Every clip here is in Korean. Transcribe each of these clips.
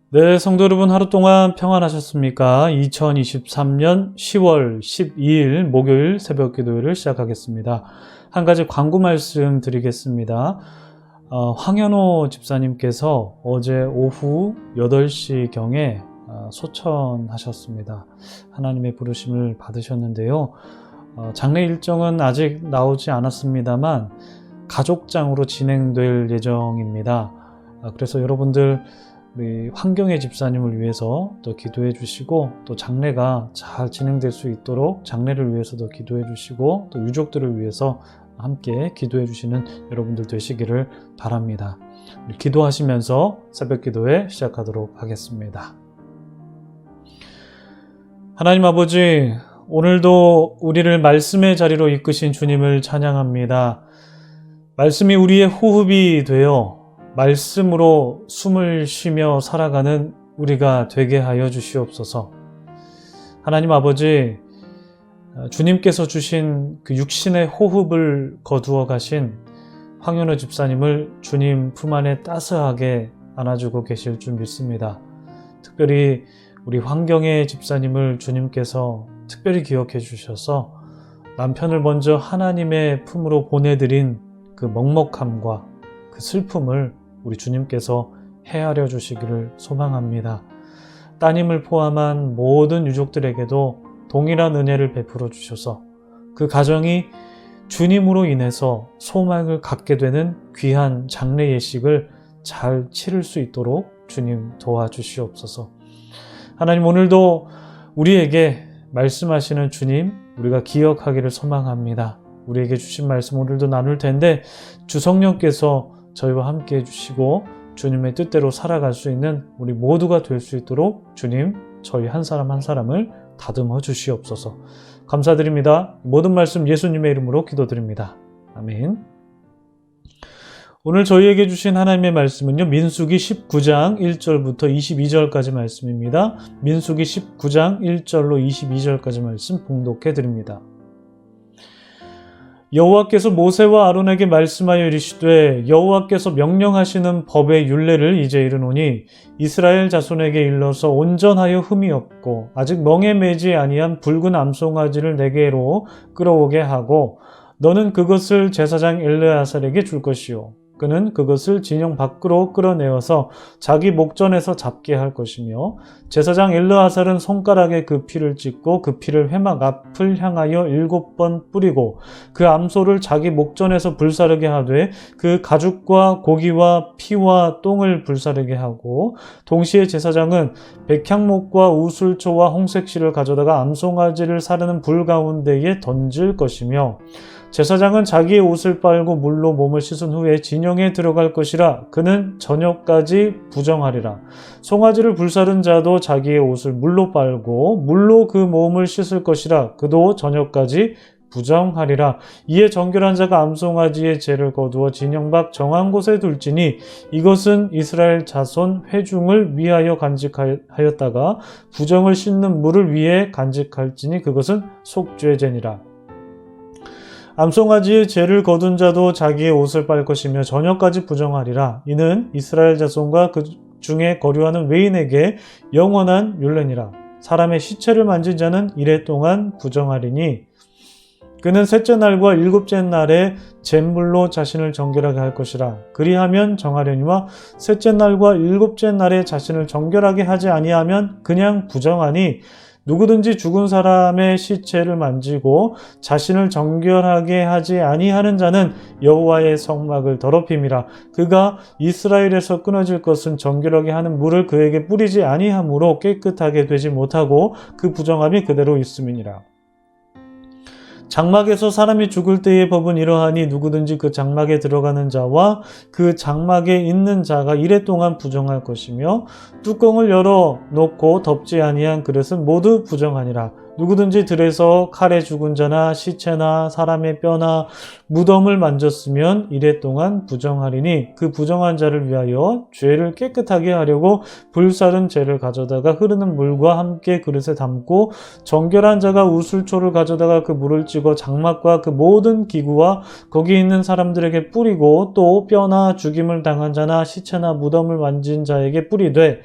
네, 성도 여러분 하루 동안 평안하셨습니까? 2023년 10월 12일 목요일 새벽 기도회를 시작하겠습니다. 한 가지 광고 말씀 드리겠습니다. 황현호 집사님께서 어제 오후 8시경에 소천하셨습니다. 하나님의 부르심을 받으셨는데요. 장례 일정은 아직 나오지 않았습니다만 가족장으로 진행될 예정입니다. 그래서 여러분들 우리 황경혜 집사님을 위해서 또 기도해 주시고, 또 장례가 잘 진행될 수 있도록 장례를 위해서도 기도해 주시고, 또 유족들을 위해서 함께 기도해 주시는 여러분들 되시기를 바랍니다. 우리 기도하시면서 새벽 기도회 시작하도록 하겠습니다. 하나님 아버지, 오늘도 우리를 말씀의 자리로 이끄신 주님을 찬양합니다. 말씀이 우리의 호흡이 되어 말씀으로 숨을 쉬며 살아가는 우리가 되게 하여 주시옵소서. 하나님 아버지, 주님께서 주신 그 육신의 호흡을 거두어 가신 황현우 집사님을 주님 품 안에 따스하게 안아주고 계실 줄 믿습니다. 특별히 우리 황경혜 집사님을 주님께서 특별히 기억해 주셔서 남편을 먼저 하나님의 품으로 보내드린 그 먹먹함과 그 슬픔을 우리 주님께서 헤아려 주시기를 소망합니다. 따님을 포함한 모든 유족들에게도 동일한 은혜를 베풀어 주셔서 그 가정이 주님으로 인해서 소망을 갖게 되는 귀한 장례 예식을 잘 치를 수 있도록 주님 도와주시옵소서. 하나님, 오늘도 우리에게 말씀하시는 주님, 우리가 기억하기를 소망합니다. 우리에게 주신 말씀 오늘도 나눌 텐데 주 성령께서 저희와 함께 해주시고 주님의 뜻대로 살아갈 수 있는 우리 모두가 될 수 있도록 주님, 저희 한 사람 한 사람을 다듬어 주시옵소서. 감사드립니다. 모든 말씀 예수님의 이름으로 기도드립니다. 아멘. 오늘 저희에게 주신 하나님의 말씀은요, 민수기 19장 1절부터 22절까지 말씀입니다. 민수기 19장 1절로 22절까지 말씀 봉독해 드립니다. 여호와께서 모세와 아론에게 말씀하여 이르시되, 여호와께서 명령하시는 법의 율례를 이제 이르노니 이스라엘 자손에게 일러서 온전하여 흠이 없고 아직 멍에 매지 아니한 붉은 암송아지를 내게로 끌어오게 하고, 너는 그것을 제사장 엘르아살에게 줄 것이요, 그는 그것을 진영 밖으로 끌어내어서 자기 목전에서 잡게 할 것이며, 제사장 엘르아살은 손가락에 그 피를 찍고 그 피를 회막 앞을 향하여 7번 뿌리고 그 암소를 자기 목전에서 불사르게 하되 그 가죽과 고기와 피와 똥을 불사르게 하고, 동시에 제사장은 백향목과 우술초와 홍색실을 가져다가 암송아지를 사르는 불 가운데에 던질 것이며, 제사장은 자기의 옷을 빨고 물로 몸을 씻은 후에 진영에 들어갈 것이라. 그는 저녁까지 부정하리라. 송아지를 불사른 자도 자기의 옷을 물로 빨고 물로 그 몸을 씻을 것이라. 그도 저녁까지 부정하리라. 이에 정결한 자가 암송아지의 죄를 거두어 진영 밖 정한 곳에 둘지니, 이것은 이스라엘 자손 회중을 위하여 간직하였다가 부정을 씻는 물을 위해 간직할지니 그것은 속죄의 죄니라. 암송아지의 죄를 거둔 자도 자기의 옷을 빨 것이며 저녁까지 부정하리라. 이는 이스라엘 자손과 그 중에 거류하는 외인에게 영원한 율례니라. 사람의 시체를 만진 자는 이래 동안 부정하리니, 그는 셋째 날과 일곱째 날에 잿물로 자신을 정결하게 할 것이라. 그리하면 정하려니와 셋째 날과 일곱째 날에 자신을 정결하게 하지 아니하면 그냥 부정하니, 누구든지 죽은 사람의 시체를 만지고 자신을 정결하게 하지 아니하는 자는 여호와의 성막을 더럽힘이라. 그가 이스라엘에서 끊어질 것은 정결하게 하는 물을 그에게 뿌리지 아니하므로 깨끗하게 되지 못하고 그 부정함이 그대로 있음이니라. 장막에서 사람이 죽을 때의 법은 이러하니, 누구든지 그 장막에 들어가는 자와 그 장막에 있는 자가 이래 동안 부정할 것이며, 뚜껑을 열어 놓고 덮지 아니한 그릇은 모두 부정하니라. 누구든지 들에서 칼에 죽은 자나 시체나 사람의 뼈나 무덤을 만졌으면 이래 동안 부정하리니, 그 부정한 자를 위하여 죄를 깨끗하게 하려고 불사른 재를 가져다가 흐르는 물과 함께 그릇에 담고, 정결한 자가 우슬초를 가져다가 그 물을 찍어 장막과 그 모든 기구와 거기 있는 사람들에게 뿌리고, 또 뼈나 죽임을 당한 자나 시체나 무덤을 만진 자에게 뿌리되,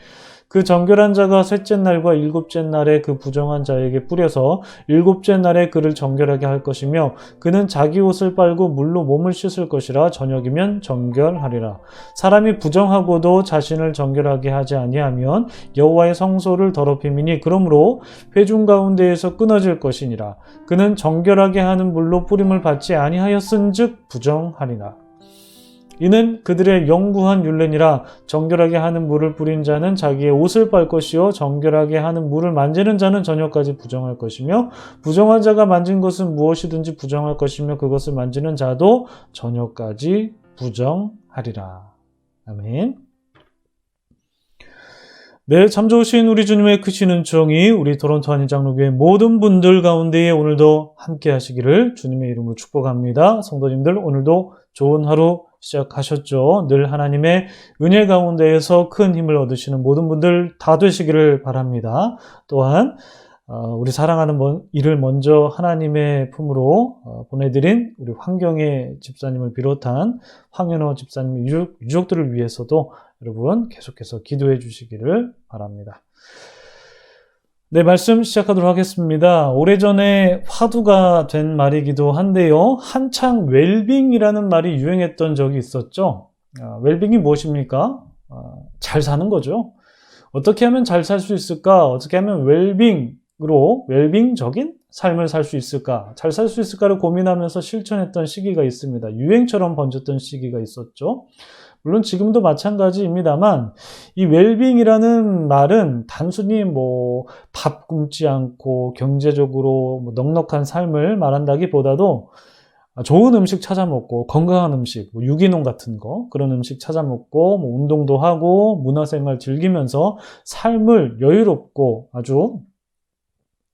그 정결한 자가 셋째 날과 일곱째 날에 그 부정한 자에게 뿌려서 일곱째 날에 그를 정결하게 할 것이며 그는 자기 옷을 빨고 물로 몸을 씻을 것이라 저녁이면 정결하리라. 사람이 부정하고도 자신을 정결하게 하지 아니하면 여호와의 성소를 더럽힘이니 그러므로 회중 가운데에서 끊어질 것이니라. 그는 정결하게 하는 물로 뿌림을 받지 아니하였은즉 부정하리라. 이는 그들의 영구한 율례니라. 정결하게 하는 물을 뿌린 자는 자기의 옷을 빨 것이요 정결하게 하는 물을 만지는 자는 저녁까지 부정할 것이며 부정한 자가 만진 것은 무엇이든지 부정할 것이며 그것을 만지는 자도 저녁까지 부정하리라. 아멘. 네, 참 좋으신 우리 주님의 크신 은총이 우리 토론토 한인장로교회 모든 분들 가운데에 오늘도 함께 하시기를 주님의 이름으로 축복합니다. 성도님들 오늘도 좋은 하루 시작하셨죠? 늘 하나님의 은혜 가운데에서 큰 힘을 얻으시는 모든 분들 다 되시기를 바랍니다. 또한 우리 사랑하는 이를 먼저 하나님의 품으로 보내드린 우리 황경혜 집사님을 비롯한 황현호 집사님의 유족들을 위해서도 여러분 계속해서 기도해 주시기를 바랍니다. 네, 말씀 시작하도록 하겠습니다. 오래전에 화두가 된 말이기도 한데요. 한창 웰빙이라는 말이 유행했던 적이 있었죠. 웰빙이 무엇입니까? 잘 사는 거죠. 어떻게 하면 잘 살 수 있을까? 어떻게 하면 웰빙적인 삶을 살 수 있을까? 잘 살 수 있을까를 고민하면서 실천했던 시기가 있습니다. 유행처럼 번졌던 시기가 있었죠. 물론 지금도 마찬가지입니다만 이 웰빙이라는 말은 단순히 밥 굶지 않고 경제적으로 넉넉한 삶을 말한다기보다도 좋은 음식 찾아 먹고 건강한 음식, 유기농 같은 거 그런 음식 찾아 먹고 운동도 하고 문화생활 즐기면서 삶을 여유롭고 아주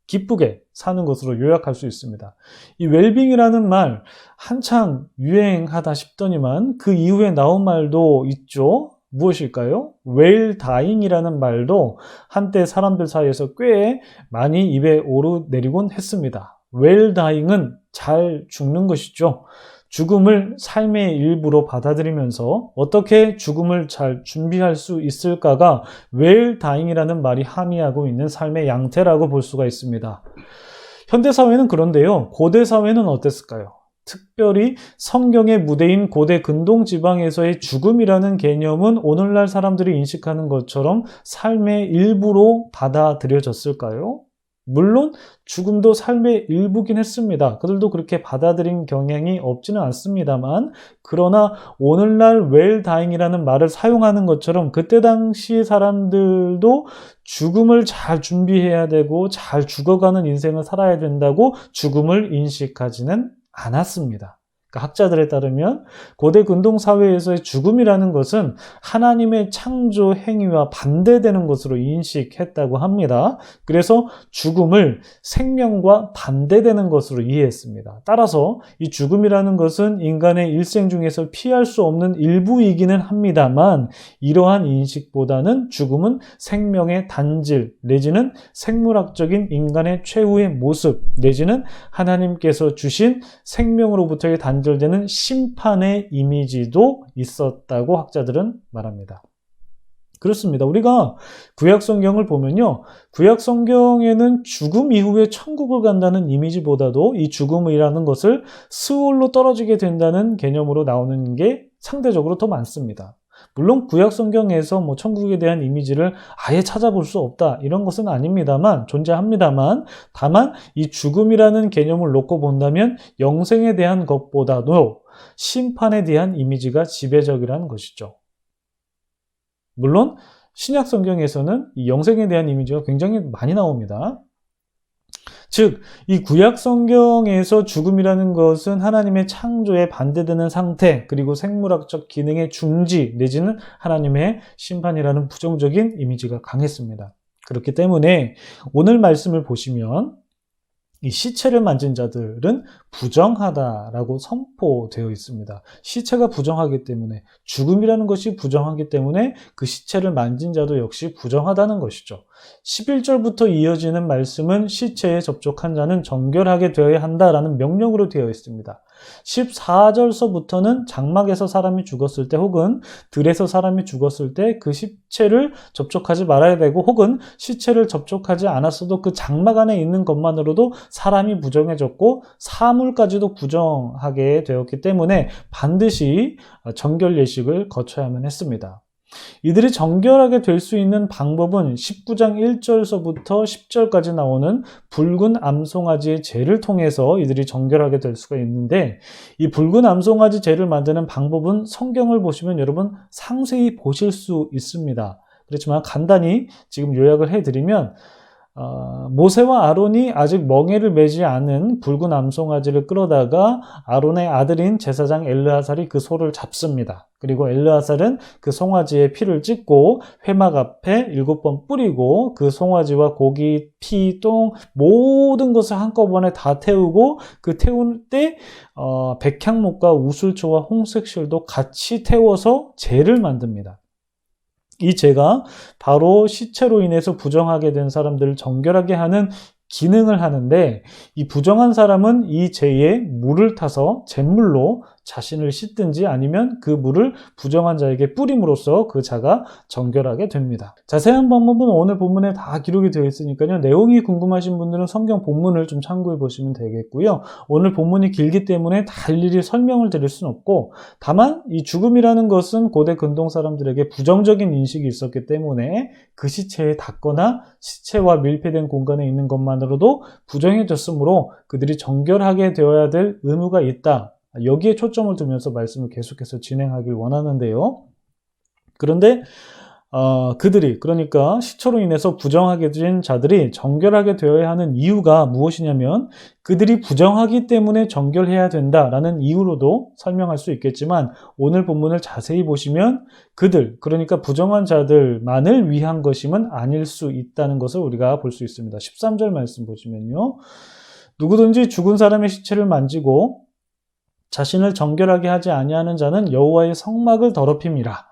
기쁘게 사는 것으로 요약할 수 있습니다. 이 웰빙이라는 말 한창 유행하다 싶더니만 그 이후에 나온 말도 있죠. 무엇일까요? 웰다잉이라는 말도 한때 사람들 사이에서 꽤 많이 입에 오르내리곤 했습니다. 웰다잉은 잘 죽는 것이죠. 죽음을 삶의 일부로 받아들이면서 어떻게 죽음을 잘 준비할 수 있을까가 웰다잉이라는 말이 함의하고 있는 삶의 양태라고 볼 수가 있습니다. 현대사회는 그런데요. 고대사회는 어땠을까요? 특별히 성경의 무대인 고대 근동지방에서의 죽음이라는 개념은 오늘날 사람들이 인식하는 것처럼 삶의 일부로 받아들여졌을까요? 물론 죽음도 삶의 일부긴 했습니다. 그들도 그렇게 받아들인 경향이 없지는 않습니다만 그러나 오늘날 웰다잉이라는 말을 사용하는 것처럼 그때 당시 사람들도 죽음을 잘 준비해야 되고 잘 죽어가는 인생을 살아야 된다고 죽음을 인식하지는 않았습니다. 그러니까 학자들에 따르면 고대 근동사회에서의 죽음이라는 것은 하나님의 창조 행위와 반대되는 것으로 인식했다고 합니다. 그래서 죽음을 생명과 반대되는 것으로 이해했습니다. 따라서 이 죽음이라는 것은 인간의 일생 중에서 피할 수 없는 일부이기는 합니다만 이러한 인식보다는 죽음은 생명의 단질 내지는 생물학적인 인간의 최후의 모습 내지는 하나님께서 주신 생명으로부터의 단절되는 심판의 이미지도 있었다고 학자들은 말합니다. 그렇습니다. 우리가 구약 성경을 보면요. 구약 성경에는 죽음 이후에 천국을 간다는 이미지보다도 이 죽음이라는 것을 스올로 떨어지게 된다는 개념으로 나오는 게 상대적으로 더 많습니다. 물론 구약 성경에서 천국에 대한 이미지를 아예 찾아볼 수 없다 이런 것은 아닙니다만 존재합니다만 다만 이 죽음이라는 개념을 놓고 본다면 영생에 대한 것보다도 심판에 대한 이미지가 지배적이라는 것이죠. 물론 신약 성경에서는 이 영생에 대한 이미지가 굉장히 많이 나옵니다. 즉, 이 구약 성경에서 죽음이라는 것은 하나님의 창조에 반대되는 상태, 그리고 생물학적 기능의 중지, 내지는 하나님의 심판이라는 부정적인 이미지가 강했습니다. 그렇기 때문에 오늘 말씀을 보시면 이 시체를 만진 자들은 부정하다라고 선포되어 있습니다. 시체가 부정하기 때문에 죽음이라는 것이 부정하기 때문에 그 시체를 만진 자도 역시 부정하다는 것이죠. 11절부터 이어지는 말씀은 시체에 접촉한 자는 정결하게 되어야 한다라는 명령으로 되어 있습니다. 14절서부터는 장막에서 사람이 죽었을 때 혹은 들에서 사람이 죽었을 때 그 시체를 접촉하지 말아야 되고 혹은 시체를 접촉하지 않았어도 그 장막 안에 있는 것만으로도 사람이 부정해졌고 사물까지도 부정하게 되었기 때문에 반드시 정결 예식을 거쳐야만 했습니다. 이들이 정결하게 될 수 있는 방법은 19장 1절서부터 10절까지 나오는 붉은 암송아지의 재를 통해서 이들이 정결하게 될 수가 있는데, 이 붉은 암송아지 재를 만드는 방법은 성경을 보시면 여러분 상세히 보실 수 있습니다. 그렇지만 간단히 지금 요약을 해드리면 모세와 아론이 아직 멍에를 매지 않은 붉은 암송아지를 끌어다가 아론의 아들인 제사장 엘르아살이 그 소를 잡습니다. 그리고 엘르아살은 그 송아지의 피를 찢고 회막 앞에 7번 뿌리고 그 송아지와 고기, 피, 똥 모든 것을 한꺼번에 다 태우고 그 태울 때 백향목과 우슬초와 홍색실도 같이 태워서 재를 만듭니다. 이 재가 바로 시체로 인해서 부정하게 된 사람들을 정결하게 하는 기능을 하는데, 이 부정한 사람은 이 재에 물을 타서 잿물로 자신을 씻든지 아니면 그 물을 부정한 자에게 뿌림으로써 그 자가 정결하게 됩니다. 자세한 방법은 오늘 본문에 다 기록이 되어 있으니까요. 내용이 궁금하신 분들은 성경 본문을 좀 참고해 보시면 되겠고요. 오늘 본문이 길기 때문에 다 일일이 설명을 드릴 수는 없고, 다만 이 죽음이라는 것은 고대 근동 사람들에게 부정적인 인식이 있었기 때문에 그 시체에 닿거나 시체와 밀폐된 공간에 있는 것만으로도 부정해졌으므로 그들이 정결하게 되어야 될 의무가 있다. 여기에 초점을 두면서 말씀을 계속해서 진행하길 원하는데요. 그런데 그들이, 그러니까 시체로 인해서 부정하게 된 자들이 정결하게 되어야 하는 이유가 무엇이냐면 그들이 부정하기 때문에 정결해야 된다라는 이유로도 설명할 수 있겠지만, 오늘 본문을 자세히 보시면 그들, 그러니까 부정한 자들만을 위한 것임은 아닐 수 있다는 것을 우리가 볼 수 있습니다. 13절 말씀 보시면요. 누구든지 죽은 사람의 시체를 만지고 자신을 정결하게 하지 아니하는 자는 여호와의 성막을 더럽힘이라.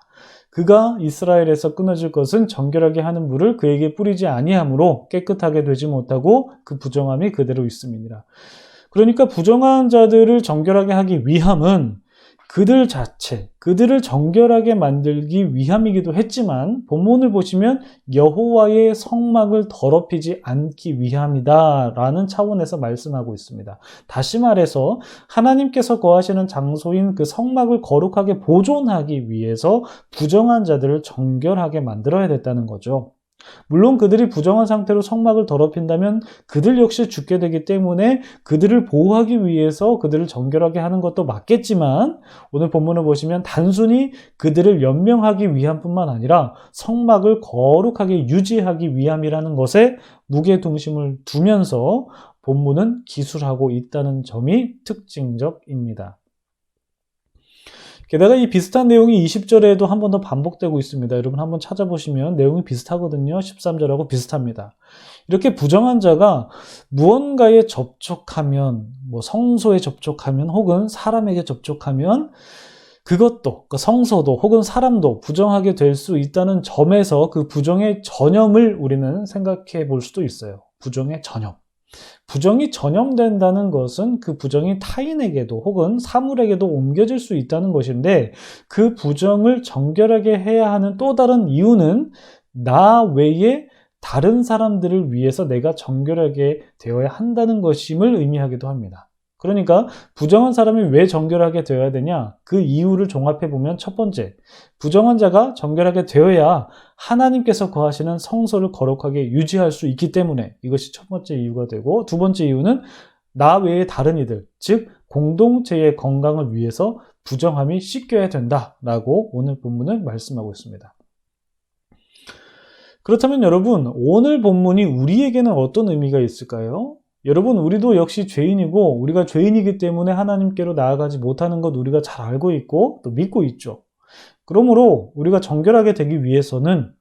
그가 이스라엘에서 끊어질 것은 정결하게 하는 물을 그에게 뿌리지 아니하므로 깨끗하게 되지 못하고 그 부정함이 그대로 있음이니라. 그러니까 부정한 자들을 정결하게 하기 위함은 그들 자체, 그들을 정결하게 만들기 위함이기도 했지만 본문을 보시면 여호와의 성막을 더럽히지 않기 위함이다 라는 차원에서 말씀하고 있습니다. 다시 말해서 하나님께서 거하시는 장소인 그 성막을 거룩하게 보존하기 위해서 부정한 자들을 정결하게 만들어야 됐다는 거죠. 물론 그들이 부정한 상태로 성막을 더럽힌다면 그들 역시 죽게 되기 때문에 그들을 보호하기 위해서 그들을 정결하게 하는 것도 맞겠지만, 오늘 본문을 보시면 단순히 그들을 연명하기 위함뿐만 아니라 성막을 거룩하게 유지하기 위함이라는 것에 무게중심을 두면서 본문은 기술하고 있다는 점이 특징적입니다. 게다가 이 비슷한 내용이 20절에도 한 번 더 반복되고 있습니다. 여러분 한번 찾아보시면 내용이 비슷하거든요. 13절하고 비슷합니다. 이렇게 부정한 자가 무언가에 접촉하면, 성소에 접촉하면 혹은 사람에게 접촉하면 그것도, 성소도 혹은 사람도 부정하게 될 수 있다는 점에서 그 부정의 전염을 우리는 생각해 볼 수도 있어요. 부정의 전염. 부정이 전염된다는 것은 그 부정이 타인에게도 혹은 사물에게도 옮겨질 수 있다는 것인데, 그 부정을 정결하게 해야 하는 또 다른 이유는 나 외에 다른 사람들을 위해서 내가 정결하게 되어야 한다는 것임을 의미하기도 합니다. 그러니까 부정한 사람이 왜 정결하게 되어야 되냐? 그 이유를 종합해 보면 첫 번째, 부정한 자가 정결하게 되어야 하나님께서 거하시는 성소를 거룩하게 유지할 수 있기 때문에 이것이 첫 번째 이유가 되고, 두 번째 이유는 나 외에 다른 이들, 즉 공동체의 건강을 위해서 부정함이 씻겨야 된다라고 오늘 본문은 말씀하고 있습니다. 그렇다면 여러분, 오늘 본문이 우리에게는 어떤 의미가 있을까요? 여러분, 우리도 역시 죄인이고 우리가 죄인이기 때문에 하나님께로 나아가지 못하는 것 우리가 잘 알고 있고 또 믿고 있죠. 그러므로 우리가 정결하게 되기 위해서는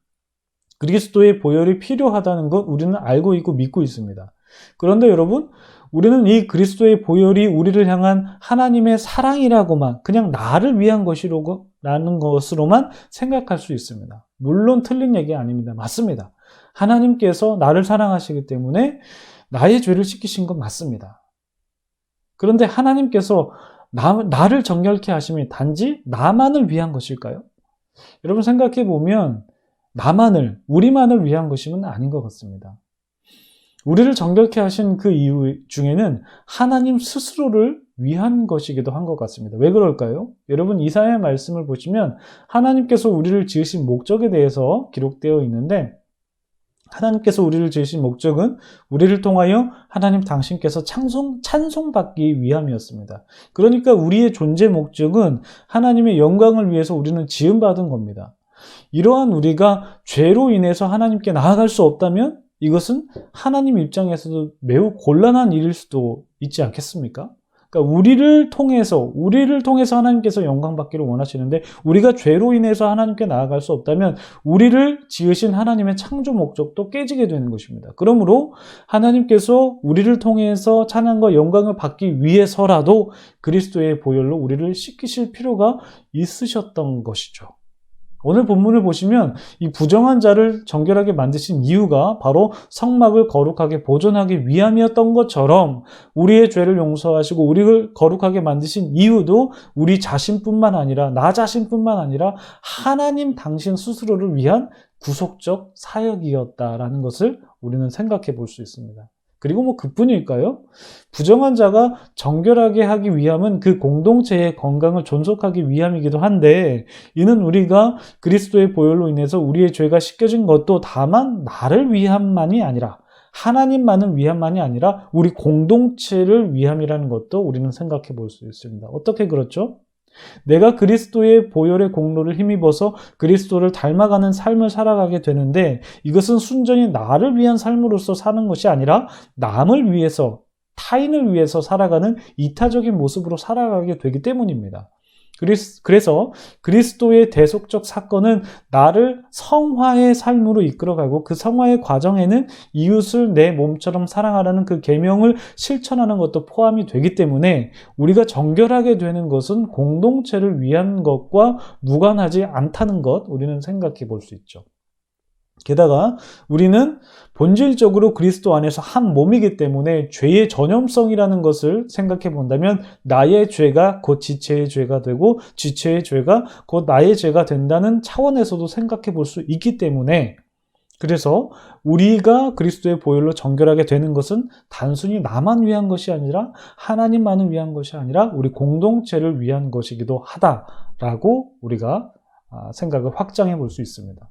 그리스도의 보혈이 필요하다는 것 우리는 알고 있고 믿고 있습니다. 그런데 여러분, 우리는 이 그리스도의 보혈이 우리를 향한 하나님의 사랑이라고만, 그냥 나를 위한 것이라는 것으로만 생각할 수 있습니다. 물론 틀린 얘기 아닙니다. 맞습니다. 하나님께서 나를 사랑하시기 때문에 나의 죄를 씻기신 건 맞습니다. 그런데 하나님께서 나를 정결케 하심이 단지 나만을 위한 것일까요? 여러분 생각해 보면 우리만을 위한 것임은 아닌 것 같습니다. 우리를 정결케 하신 그 이유 중에는 하나님 스스로를 위한 것이기도 한 것 같습니다. 왜 그럴까요? 여러분 이사야의 말씀을 보시면 하나님께서 우리를 지으신 목적에 대해서 기록되어 있는데, 하나님께서 우리를 지으신 목적은 우리를 통하여 하나님 당신께서 찬송받기 위함이었습니다. 그러니까 우리의 존재 목적은 하나님의 영광을 위해서 우리는 지음받은 겁니다. 이러한 우리가 죄로 인해서 하나님께 나아갈 수 없다면 이것은 하나님 입장에서도 매우 곤란한 일일 수도 있지 않겠습니까? 그러니까 우리를 통해서 하나님께서 영광받기를 원하시는데, 우리가 죄로 인해서 하나님께 나아갈 수 없다면 우리를 지으신 하나님의 창조 목적도 깨지게 되는 것입니다. 그러므로 하나님께서 우리를 통해서 찬양과 영광을 받기 위해서라도 그리스도의 보혈로 우리를 씻기실 필요가 있으셨던 것이죠. 오늘 본문을 보시면 이 부정한 자를 정결하게 만드신 이유가 바로 성막을 거룩하게 보존하기 위함이었던 것처럼, 우리의 죄를 용서하시고 우리를 거룩하게 만드신 이유도 우리 자신뿐만 아니라, 나 자신뿐만 아니라 하나님 당신 스스로를 위한 구속적 사역이었다라는 것을 우리는 생각해 볼 수 있습니다. 그리고 그뿐일까요? 부정한 자가 정결하게 하기 위함은 그 공동체의 건강을 존속하기 위함이기도 한데, 이는 우리가 그리스도의 보혈로 인해서 우리의 죄가 씻겨진 것도 다만 나를 위함만이 아니라, 하나님만을 위함만이 아니라 우리 공동체를 위함이라는 것도 우리는 생각해 볼 수 있습니다. 어떻게 그렇죠? 내가 그리스도의 보혈의 공로를 힘입어서 그리스도를 닮아가는 삶을 살아가게 되는데, 이것은 순전히 나를 위한 삶으로서 사는 것이 아니라 남을 위해서, 타인을 위해서 살아가는 이타적인 모습으로 살아가게 되기 때문입니다. 그래서 그리스도의 대속적 사건은 나를 성화의 삶으로 이끌어가고, 그 성화의 과정에는 이웃을 내 몸처럼 사랑하라는 그 계명을 실천하는 것도 포함이 되기 때문에, 우리가 정결하게 되는 것은 공동체를 위한 것과 무관하지 않다는 것, 우리는 생각해 볼 수 있죠. 게다가 우리는 본질적으로 그리스도 안에서 한 몸이기 때문에 죄의 전염성이라는 것을 생각해 본다면, 나의 죄가 곧 지체의 죄가 되고 지체의 죄가 곧 나의 죄가 된다는 차원에서도 생각해 볼 수 있기 때문에, 그래서 우리가 그리스도의 보혈로 정결하게 되는 것은 단순히 나만 위한 것이 아니라, 하나님만을 위한 것이 아니라 우리 공동체를 위한 것이기도 하다라고 우리가 생각을 확장해 볼 수 있습니다.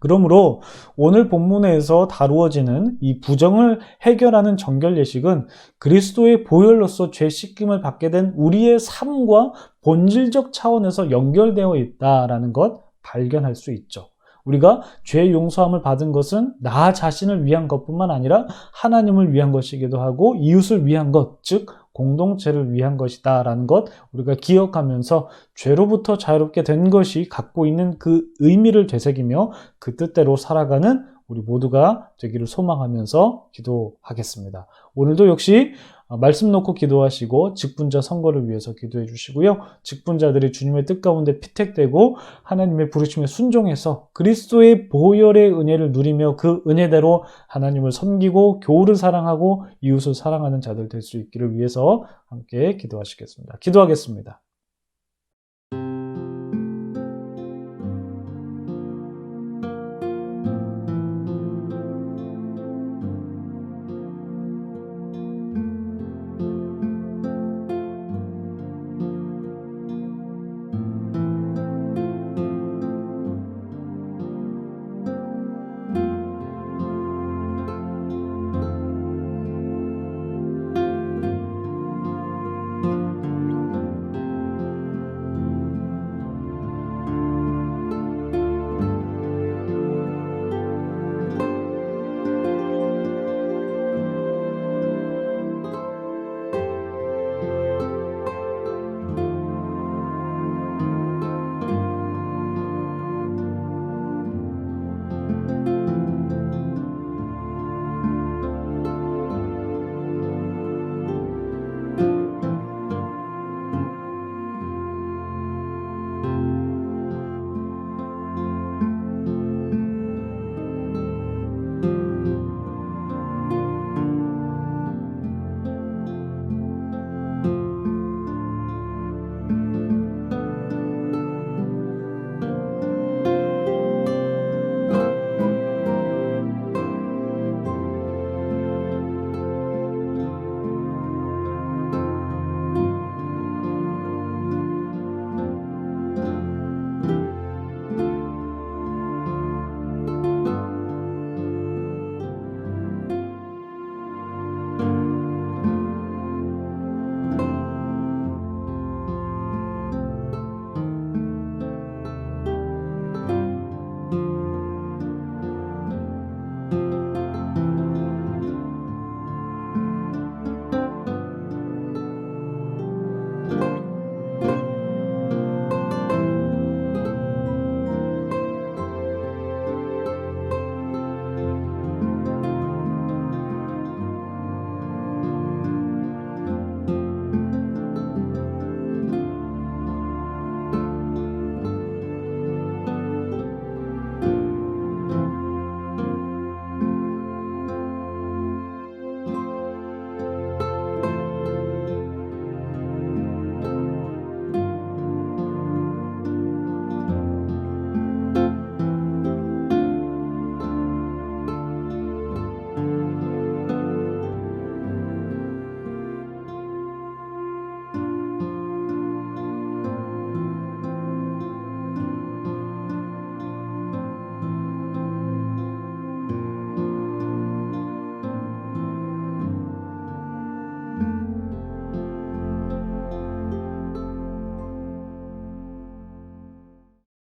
그러므로 오늘 본문에서 다루어지는 이 부정을 해결하는 정결 예식은 그리스도의 보혈로서 죄 씻김을 받게 된 우리의 삶과 본질적 차원에서 연결되어 있다라는 것 발견할 수 있죠. 우리가 죄 용서함을 받은 것은 나 자신을 위한 것뿐만 아니라 하나님을 위한 것이기도 하고 이웃을 위한 것, 즉 공동체를 위한 것이다 라는 것 우리가 기억하면서 죄로부터 자유롭게 된 것이 갖고 있는 그 의미를 되새기며 그 뜻대로 살아가는 우리 모두가 되기를 소망하면서 기도하겠습니다. 오늘도 역시 말씀 놓고 기도하시고 직분자 선거를 위해서 기도해 주시고요. 직분자들이 주님의 뜻 가운데 피택되고 하나님의 부르심에 순종해서 그리스도의 보혈의 은혜를 누리며 그 은혜대로 하나님을 섬기고 교우를 사랑하고 이웃을 사랑하는 자들 될 수 있기를 위해서 함께 기도하시겠습니다. 기도하겠습니다.